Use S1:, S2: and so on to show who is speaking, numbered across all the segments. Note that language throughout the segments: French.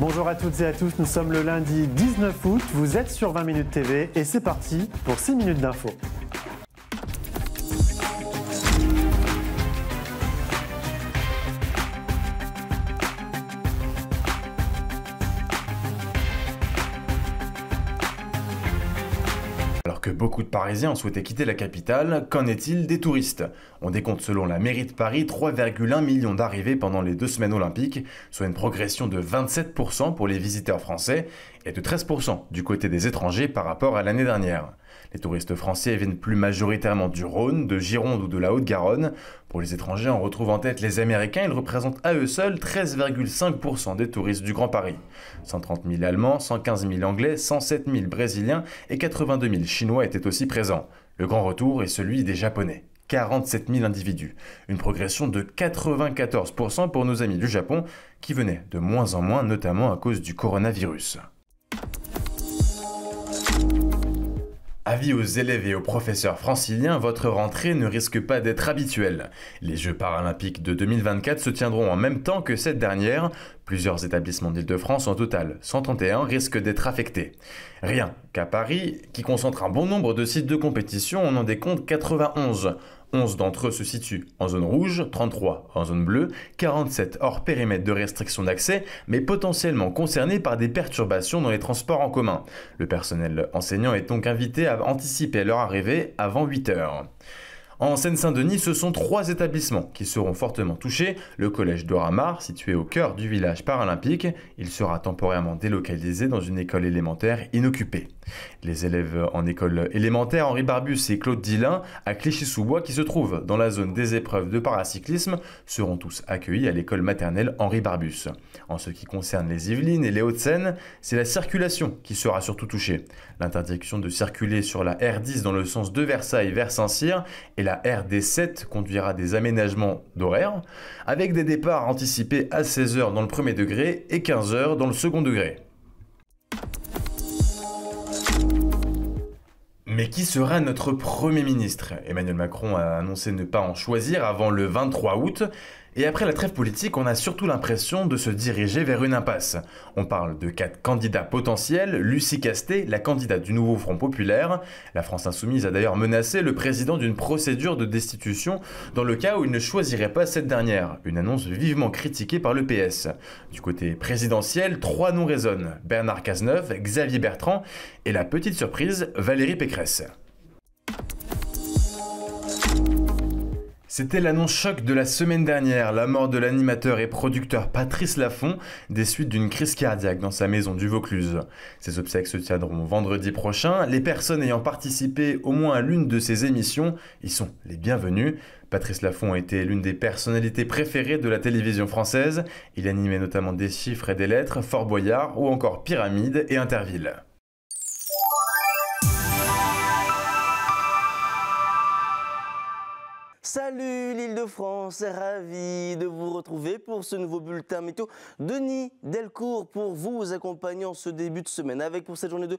S1: Bonjour à toutes et à tous, nous sommes le lundi 19 août, vous êtes sur 20 minutes TV et c'est parti pour 6 minutes d'info.
S2: Alors que beaucoup de Parisiens ont souhaité quitter la capitale, qu'en est-il des touristes? On décompte selon la mairie de Paris 3,1 millions d'arrivées pendant les 2 semaines olympiques, soit une progression de 27% pour les visiteurs français et de 13% du côté des étrangers par rapport à l'année dernière. Les touristes français viennent plus majoritairement du Rhône, de Gironde ou de la Haute-Garonne. Pour les étrangers, on retrouve en tête les Américains, ils représentent à eux seuls 13,5% des touristes du Grand Paris. 130 000 Allemands, 115 000 Anglais, 107 000 Brésiliens et 82 000 Chinois étaient aussi présents. Le grand retour est celui des Japonais. 47 000 individus, une progression de 94% pour nos amis du Japon qui venaient de moins en moins, notamment à cause du coronavirus. Avis aux élèves et aux professeurs franciliens, votre rentrée ne risque pas d'être habituelle. Les Jeux paralympiques de 2024 se tiendront en même temps que cette dernière. Plusieurs établissements d'Île-de-France, en total 131, risquent d'être affectés. Rien qu'à Paris, qui concentre un bon nombre de sites de compétition, on en décompte 91. 11 d'entre eux se situent en zone rouge, 33 en zone bleue, 47 hors périmètre de restriction d'accès, mais potentiellement concernés par des perturbations dans les transports en commun. Le personnel enseignant est donc invité à anticiper leur arrivée avant 8 heures. En Seine-Saint-Denis, ce sont 3 établissements qui seront fortement touchés. Le collège d'Oramar, situé au cœur du village paralympique, il sera temporairement délocalisé dans une école élémentaire inoccupée. Les élèves en école élémentaire Henri Barbus et Claude Dillin, à Clichy-sous-Bois, qui se trouvent dans la zone des épreuves de paracyclisme, seront tous accueillis à l'école maternelle Henri Barbus. En ce qui concerne les Yvelines et les Hauts-de-Seine, c'est la circulation qui sera surtout touchée. L'interdiction de circuler sur la R10 dans le sens de Versailles vers Saint-Cyr et la RD7 conduira à des aménagements d'horaire, avec des départs anticipés à 16h dans le premier degré et 15h dans le second degré. Mais qui sera notre Premier ministre? Emmanuel Macron a annoncé ne pas en choisir avant le 23 août. Et après la trêve politique, on a surtout l'impression de se diriger vers une impasse. On parle de 4 candidats potentiels, Lucie Castet, la candidate du Nouveau Front Populaire. La France Insoumise a d'ailleurs menacé le président d'une procédure de destitution dans le cas où il ne choisirait pas cette dernière. Une annonce vivement critiquée par le PS. Du côté présidentiel, 3 noms résonnent. Bernard Cazeneuve, Xavier Bertrand et la petite surprise, Valérie Pécresse. C'était l'annonce choc de la semaine dernière, la mort de l'animateur et producteur Patrice Laffont des suites d'une crise cardiaque dans sa maison du Vaucluse. Ses obsèques se tiendront vendredi prochain. Les personnes ayant participé au moins à l'une de ses émissions y sont les bienvenues. Patrice Laffont a été l'une des personnalités préférées de la télévision française. Il animait notamment Des chiffres et des lettres, Fort Boyard ou encore Pyramide et Interville.
S3: Salut l'Île-de-France, ravi de vous retrouver pour ce nouveau bulletin météo. Denis Delcourt pour vous accompagner en ce début de semaine avec pour cette journée de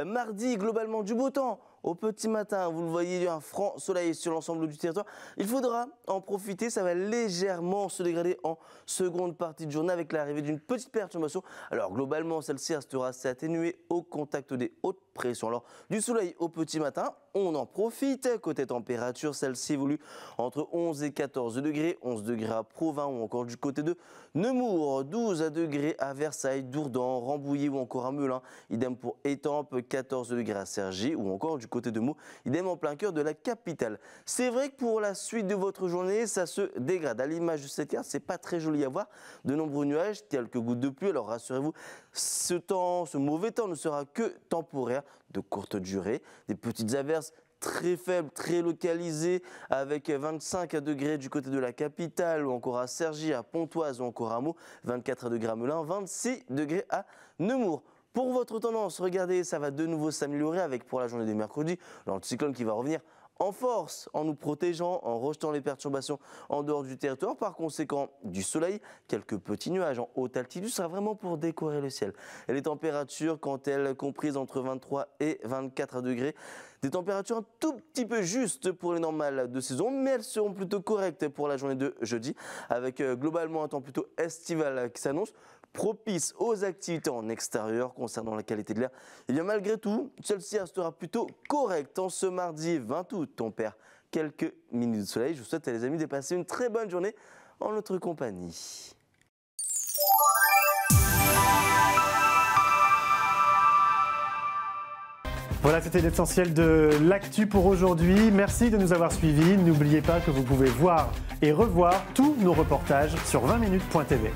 S3: mardi globalement du beau temps. Au petit matin, vous le voyez, un franc soleil sur l'ensemble du territoire. Il faudra en profiter, ça va légèrement se dégrader en seconde partie de journée avec l'arrivée d'une petite perturbation. Alors globalement, celle-ci restera assez atténuée au contact des hautes pressions. Alors du soleil au petit matin, on en profite. Côté température, celle-ci évolue entre 11 et 14 degrés, 11 degrés à Provins ou encore du côté de Nemours, 12 degrés à Versailles, Dourdan, Rambouillet ou encore à Melun. Idem pour Étampes, 14 degrés à Cergy ou encore du côté de Meaux, idem en plein cœur de la capitale. C'est vrai que pour la suite de votre journée, ça se dégrade. À l'image de cette carte, c'est pas très joli à voir. De nombreux nuages, quelques gouttes de pluie. Alors rassurez-vous, ce mauvais temps ne sera que temporaire, de courte durée. Des petites averses très faibles, très localisées, avec 25 degrés du côté de la capitale ou encore à Cergy, à Pontoise ou encore à Meaux, 24 degrés à Melun, 26 degrés à Nemours. Pour votre tendance, regardez, ça va de nouveau s'améliorer avec pour la journée de mercredi, l'anticyclone qui va revenir en force, en nous protégeant, en rejetant les perturbations en dehors du territoire. Par conséquent, du soleil, quelques petits nuages en haute altitude, sera vraiment pour décorer le ciel. Et les températures, quand elles comprises entre 23 et 24 degrés, des températures un tout petit peu justes pour les normales de saison, mais elles seront plutôt correctes pour la journée de jeudi, avec globalement un temps plutôt estival qui s'annonce. propice aux activités en extérieur. Concernant la qualité de l'air, eh bien malgré tout, celle-ci restera plutôt correcte. En ce mardi 20 août, on perd quelques minutes de soleil. Je vous souhaite, les amis, de passer une très bonne journée en notre compagnie.
S1: Voilà, c'était l'essentiel de l'actu pour aujourd'hui. Merci de nous avoir suivis. N'oubliez pas que vous pouvez voir et revoir tous nos reportages sur 20minutes.tv.